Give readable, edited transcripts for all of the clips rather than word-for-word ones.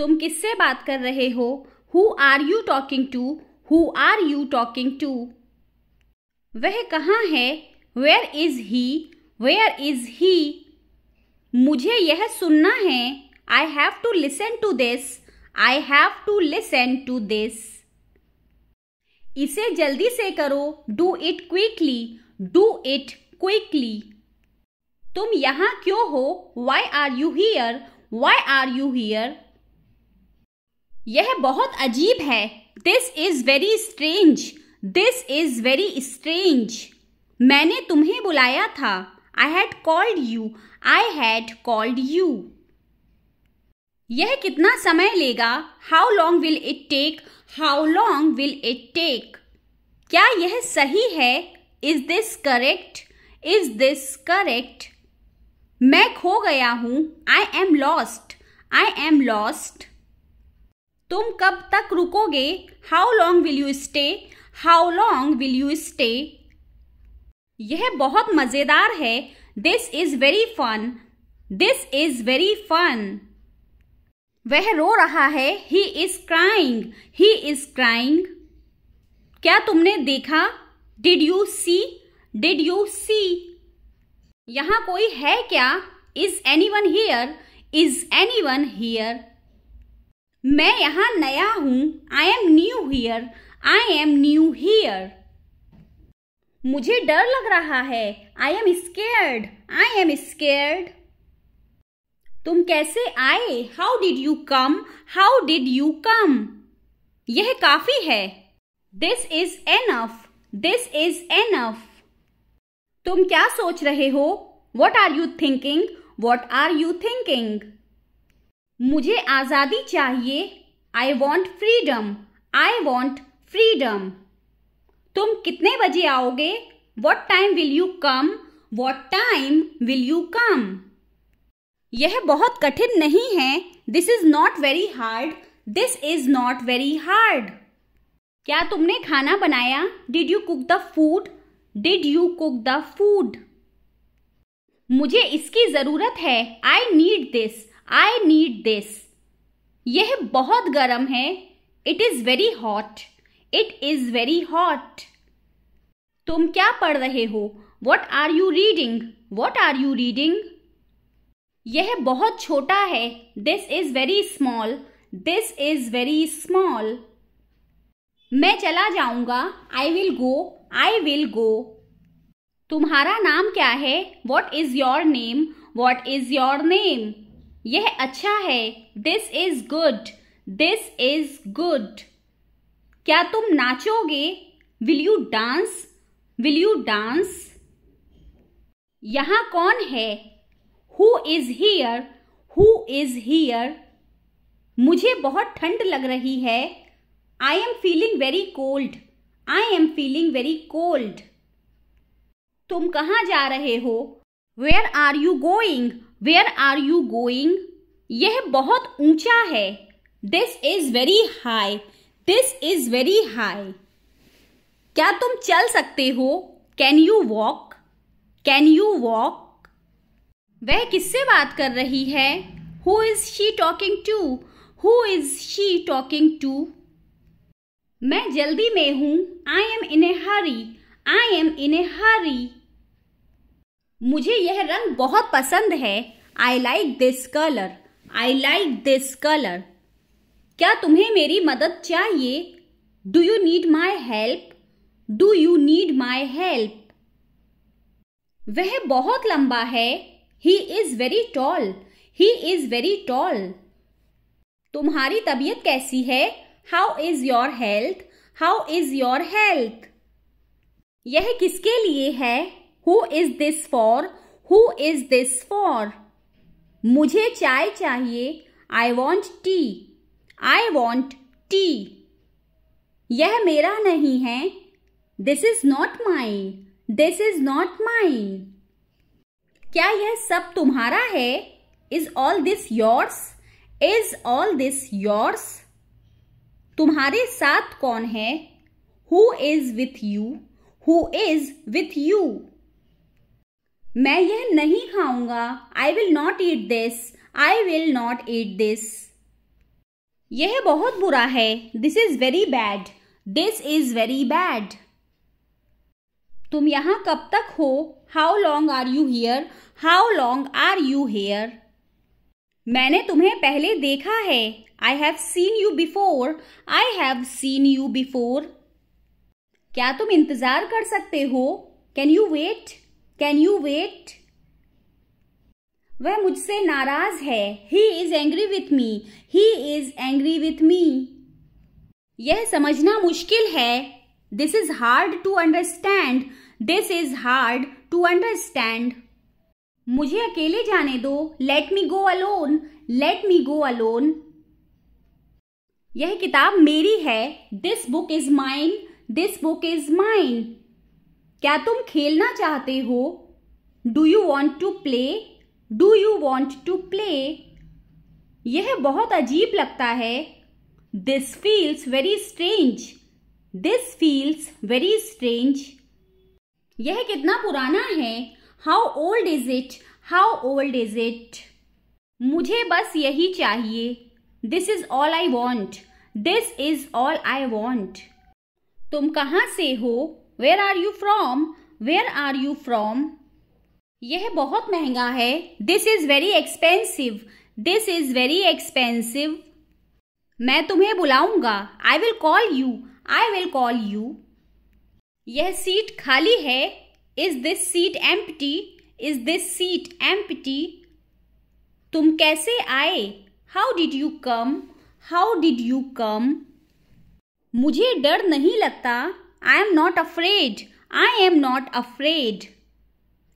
तुम किससे बात कर रहे हो? Who are you talking to? Who are you talking to? वह कहाँ है? Where is he? Where is he? मुझे यह सुनना है. I have to listen to this. I have to listen to this. इसे जल्दी से करो. Do it quickly. Do it quickly. तुम यहाँ क्यों हो? Why are you here? Why are you here? यह बहुत अजीब है. This is very strange. This is very strange. मैंने तुम्हें बुलाया था. I had called you. I had called you. यह कितना समय लेगा? How long will it take? How long will it take? क्या यह सही है? Is this correct? Is this correct? मैं खो गया हूँ. I am lost. I am lost. तुम कब तक रुकोगे? How long will you stay? How long will you stay? यह बहुत मजेदार है. This is very fun. This is very fun. वह रो रहा है. He is crying. He is crying. क्या तुमने देखा? Did you see? Did you see? यहाँ कोई है क्या? Is anyone here? Is anyone here? मैं यहाँ नया हूँ. I am new here. I am new here. मुझे डर लग रहा है. I am scared. I am scared. तुम कैसे आए? How did you come? How did you come? यह काफी है. This is enough. This is enough. तुम क्या सोच रहे हो? What are you thinking? What are you thinking? मुझे आजादी चाहिए. I want freedom. I want freedom. तुम कितने बजे आओगे? What time will you come? What time will you come? यह बहुत कठिन नहीं है. This is not very hard. This is not very hard. क्या तुमने खाना बनाया? Did you cook the food? Did you cook the food? मुझे इसकी जरूरत है. I need this. I need this. यह बहुत गर्म है. It is very hot. It is very hot. तुम क्या पढ़ रहे हो? What are you reading? What are you reading? यह बहुत छोटा है. This is very small. This is very small. मैं चला जाऊंगा. I will go. I will go. तुम्हारा नाम क्या है? What is your name? What is your name? यह अच्छा है. This is good. This is good. क्या तुम नाचोगे? Will you dance? Will you dance? यहाँ कौन है? Who is here? Who is here? मुझे बहुत ठंड लग रही है. I am feeling very cold. I am feeling very cold. तुम कहाँ जा रहे हो? Where are you going? Where are you going? यह बहुत ऊंचा है. This is very high. This is very high. क्या तुम चल सकते हो? Can you walk? Can you walk? वह किससे बात कर रही है? Who is she talking to? Who is she talking to? मैं जल्दी में हूँ. I am in a hurry. I am in a hurry. मुझे यह रंग बहुत पसंद है. I like this color. I like this color. क्या तुम्हें मेरी मदद चाहिए? Do you need my help? Do you need my help? वह बहुत लंबा है. He is very tall. He is very tall. तुम्हारी तबीयत कैसी है? How is your health? How is your health? यह किसके लिए है? Who is this for? Who is this for? मुझे चाय चाहिए. I want tea. I want tea. यह मेरा नहीं है. This is not mine. This is not mine. क्या यह सब तुम्हारा है? Is all this yours? Is all this yours? तुम्हारे साथ कौन है? Who is with you? Who is with you? मैं यह नहीं खाऊंगा. I will not eat this. I will not eat this. यह बहुत बुरा है. This is very bad. This is very bad. तुम यहाँ कब तक हो? How long are you here? How long are you here? मैंने तुम्हें पहले देखा है. I have seen you before. I have seen you before. क्या तुम इंतजार कर सकते हो? Can you wait? Can you wait? वह मुझसे नाराज है. He is angry with me. He is angry with me. यह समझना मुश्किल है. This is hard to understand. This is hard to understand. मुझे अकेले जाने दो. Let me go alone. Let me go alone. यह किताब मेरी है. This book is mine. This book is mine. क्या तुम खेलना चाहते हो? Do you want to play? Do you want to play? यह बहुत अजीब लगता है. This feels very strange. This feels very strange. यह कितना पुराना है? How old is it? How old is it? मुझे बस यही चाहिए. This is all I want. This is all I want. तुम कहाँ से हो? Where are you from? Where are you from? यह बहुत महंगा है. This is very expensive. This is very expensive. मैं तुम्हें बुलाऊंगा. I will call you. I will call you. यह सीट खाली है. Is this seat empty? Is this seat empty? तुम कैसे आए? How did you come? How did you come? मुझे डर नहीं लगता. I am not afraid. I am not afraid.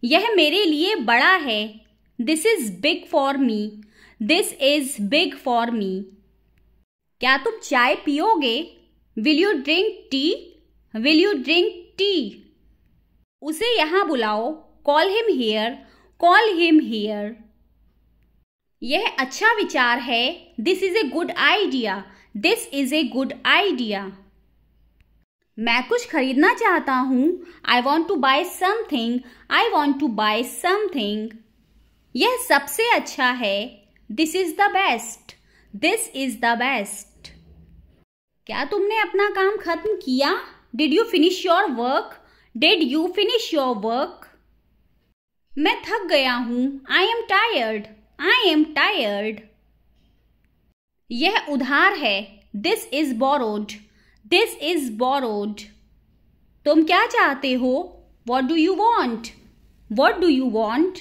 यह मेरे लिए बड़ा है. This is big for me. This is big for me. क्या तुम चाय पियोगे? Will you drink tea? Will you drink tea? उसे यहाँ बुलाओ. Call him here. Call him here. यह अच्छा विचार है. This is a good idea. This is a good idea. मैं कुछ खरीदना चाहता हूँ. I want to buy something. I want to buy something. यह सबसे अच्छा है. This is the best. This is the best. क्या तुमने अपना काम खत्म किया? Did you finish your work? Did you finish your work? मैं थक गया हूँ. I am tired. I am tired. यह उधार है. This is borrowed. This is borrowed. तुम क्या चाहते हो? What do you want? What do you want?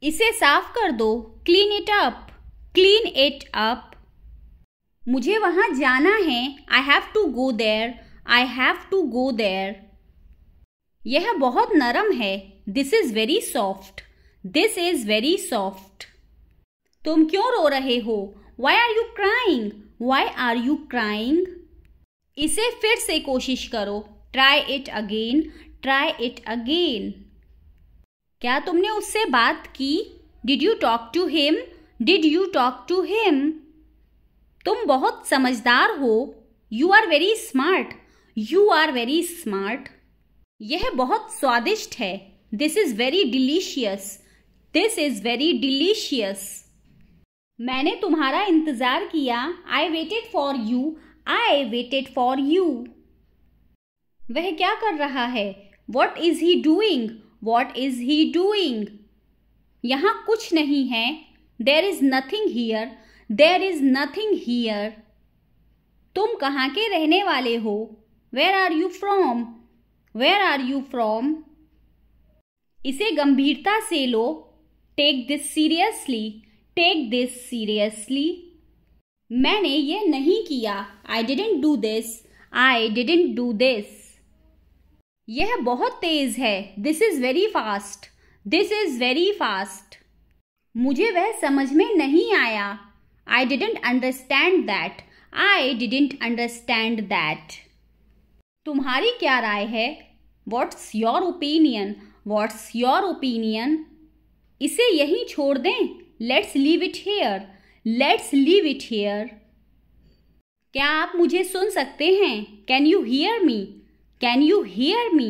इसे साफ कर दो. Clean it up. Clean it up. मुझे वहां जाना है. I have to go there. I have to go there. यह बहुत नरम है. This is very soft. This is very soft. तुम क्यों रो रहे हो? Why are you crying? Why are you crying? इसे फिर से कोशिश करो. Try it again. Try it again. क्या तुमने उससे बात की? Did you talk to him? Did you talk to him? तुम बहुत समझदार हो. You are very smart. You are very smart. यह बहुत स्वादिष्ट है. This is very delicious. This is very delicious. मैंने तुम्हारा इंतजार किया. I waited for you. I waited for you. वह क्या कर रहा है? What is he doing? What is he doing? यहाँ कुछ नहीं है. There is nothing here. There is nothing here. तुम कहाँ के रहने वाले हो? Where are you from? Where are you from? इसे गंभीरता से लो. Take this seriously. Take this seriously. मैंने ये नहीं किया. I didn't do this. I didn't do this. यह बहुत तेज है. This is very fast. This is very fast. मुझे वह समझ में नहीं आया. I didn't understand that. I didn't understand that. तुम्हारी क्या राय है? What's your opinion? What's your opinion? इसे यहीं छोड़ दें. Let's leave it here. Let's leave it here. क्या आप मुझे सुन सकते हैं? Can you hear me? Can you hear me?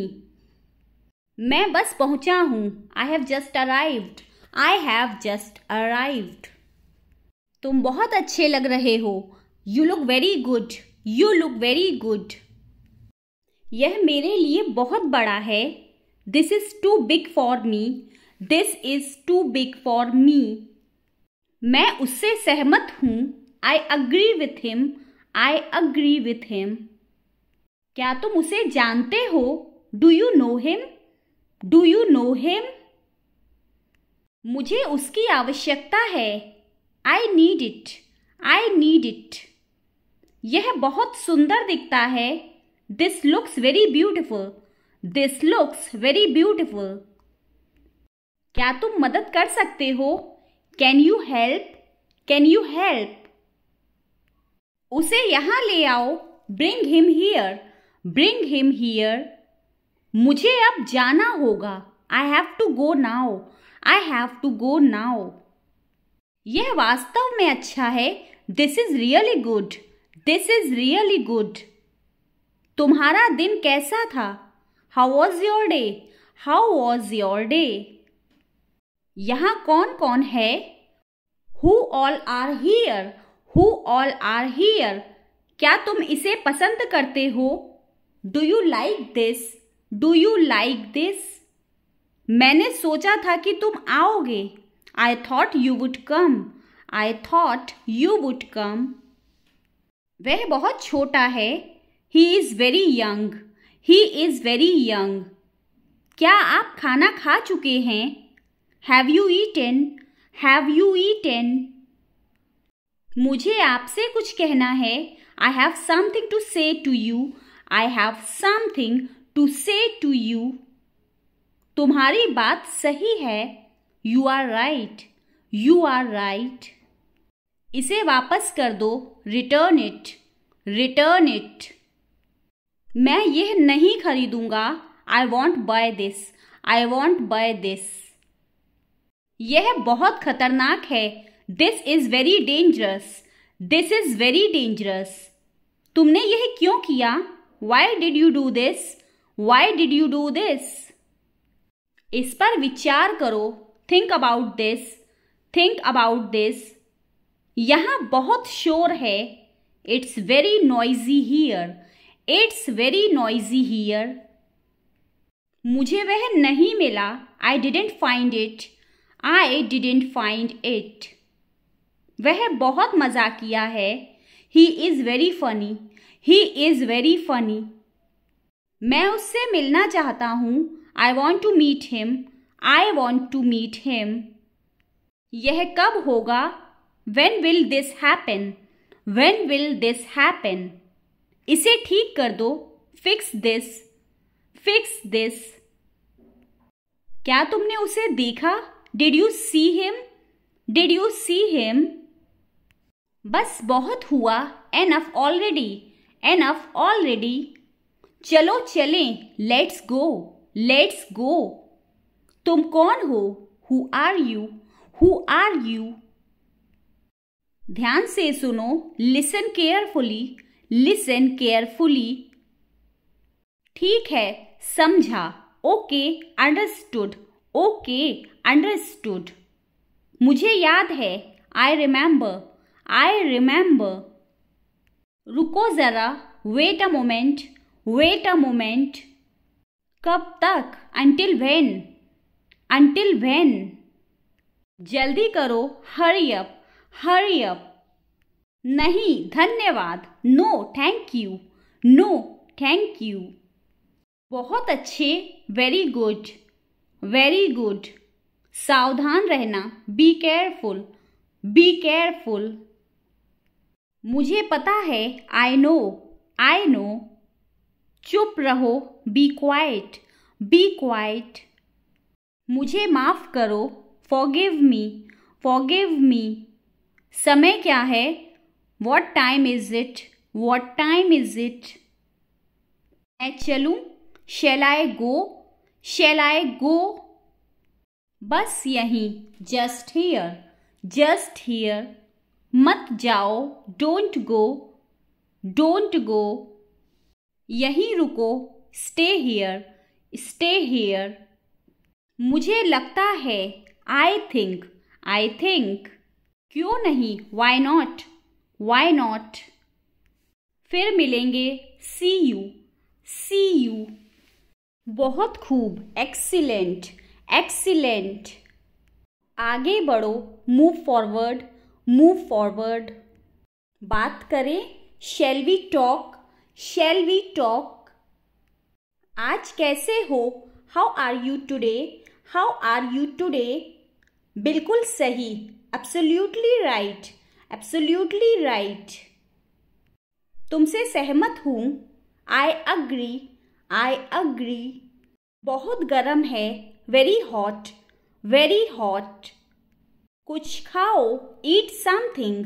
मैं बस पहुंचा हूं. I have just arrived. I have just arrived. तुम बहुत अच्छे लग रहे हो. You look very good. You look very good. यह मेरे लिए बहुत बड़ा है. This is too big for me. This is too big for me. मैं उससे सहमत हूँ. I agree with him. I agree with him. क्या तुम उसे जानते हो? Do you know him? Do you know him? मुझे उसकी आवश्यकता है. I need it. I need it. यह बहुत सुंदर दिखता है. This looks very beautiful. This looks very beautiful. क्या तुम मदद कर सकते हो? Can you help? Can you help? उसे यहाँ ले आओ. Bring him here. Bring him here. मुझे अब जाना होगा. I have to go now. I have to go now. यह वास्तव में अच्छा है. This is really good. This is really good. तुम्हारा दिन कैसा था? How was your day? How was your day? यहाँ कौन कौन है? Who all are here? Who all are here? क्या तुम इसे पसंद करते हो? Do you like this? Do you like this? मैंने सोचा था कि तुम आओगे. I thought you would come. I thought you would come. वह बहुत छोटा है. He is very young. He is very young. क्या आप खाना खा चुके हैं? Have you eaten? Have you eaten? मुझे आपसे कुछ कहना है. I have something to say to you. I have something to say to you. तुम्हारी बात सही है. You are right. You are right. इसे वापस कर दो. Return it. Return it. मैं यह नहीं खरीदूंगा. I won't buy this. I won't buy this. यह बहुत खतरनाक है. This is very dangerous. This is very dangerous. तुमने यह क्यों किया? Why did you do this? Why did you do this? इस पर विचार करो. Think about this. Think about this. यहाँ बहुत शोर है. It's very noisy here. It's very noisy here. मुझे वह नहीं मिला. I didn't find it. I didn't find it. वह बहुत मजाकिया है. He is very funny. He is very funny. मैं उससे मिलना चाहता हूँ. I want to meet him. I want to meet him. यह कब होगा? When will this happen? When will this happen? इसे ठीक कर दो. Fix this. Fix this. क्या तुमने उसे देखा? Did you see him? Did you see him? बस बहुत हुआ. Enough already. Enough already. चलो चलें. Let's go. Let's go. तुम कौन हो? Who are you? Who are you? ध्यान से सुनो. Listen carefully. Listen carefully. ठीक है. समझा. Okay. Understood. Okay. Understood. मुझे याद है. I remember. I remember. रुको जरा. Wait a moment. Wait a moment. कब तक? Until when? Until when? जल्दी करो. Hurry up. Hurry up. नहीं, धन्यवाद. No, thank you. No, thank you. बहुत अच्छे. Very good. Very good. सावधान रहना. Be careful. Be careful. मुझे पता है. I know. I know. चुप रहो. Be quiet. Be quiet. मुझे माफ करो. Forgive me. Forgive me. समय क्या है? What time is it? What time is it? मैं चलूं? Shall I go? Shall I go? बस यहीं. Just here. Just here. मत जाओ. Don't go. Don't go. यहीं रुको. Stay here. Stay here. मुझे लगता है. I think. I think. क्यों नहीं, वाई नॉट, वाई नॉट। फिर मिलेंगे, सी यू, सी यू। बहुत खूब, एक्सीलेंट, एक्सीलेंट। आगे बढ़ो, मूव फॉरवर्ड, मूव फॉरवर्ड। बात करें, shall we talk, shall we talk. आज कैसे हो, how are you today, how are you today. बिल्कुल सही, एब्सोल्युटली राइट, एब्सोल्युटली राइट। तुमसे सहमत हूं, आई अग्री, आई अग्री। बहुत गर्म है, वेरी हॉट, वेरी हॉट। कुछ खाओ, eat something,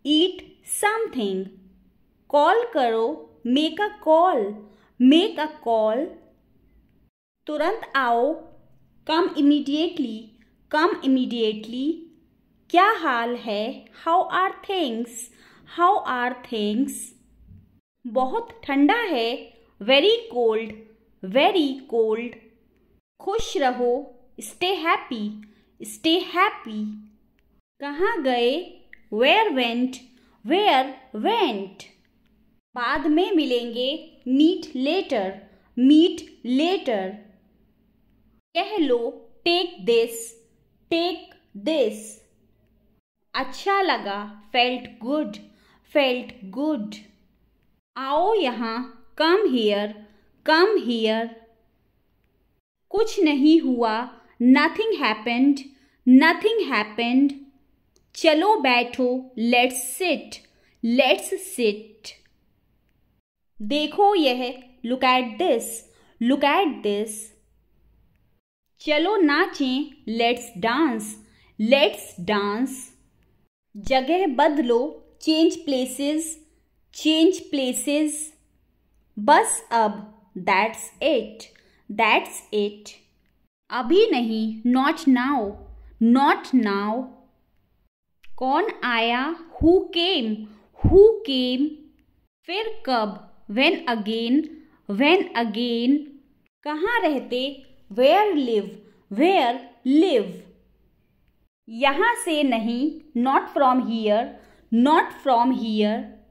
eat something. Call करो, make a call, make a call. तुरंत आओ, कम इमीडिएटली, कम इमीडिएटली। क्या हाल है, how are things, how are things. बहुत ठंडा है, वेरी कोल्ड, वेरी कोल्ड। खुश रहो, स्टे हैप्पी, स्टे हैप्पी। कहाँ गए, वेयर वेंट, वेयर वेंट। बाद में मिलेंगे, मीट लेटर, मीट लेटर। कह लो, टेक दिस, टेक दिस। अच्छा लगा, फेल्ट गुड, फेल्ट गुड। आओ यहाँ, कम हियर, कम हियर। कुछ नहीं हुआ, नथिंग हैपेंड, नथिंग हैपेंड। चलो बैठो, लेट्स सिट, लेट्स सिट। देखो यह, look at this, look at this. चलो नाचें, लेट्स डांस, लेट्स डांस। जगह बदलो, चेंज प्लेसेस, चेंज प्लेसेस। बस अब, दैट्स इट, दैट्स इट। अभी नहीं, नॉट नाउ, नॉट नाउ। कौन आया, हु केम, हु केम। फिर कब, व्हेन अगेन, व्हेन अगेन। कहाँ रहते, वेयर लिव, वेयर लिव। यहाँ से नहीं, not from here, not from here.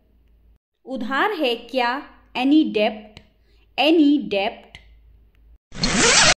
उधार है क्या, एनी डेप्ट, एनी डेप्ट।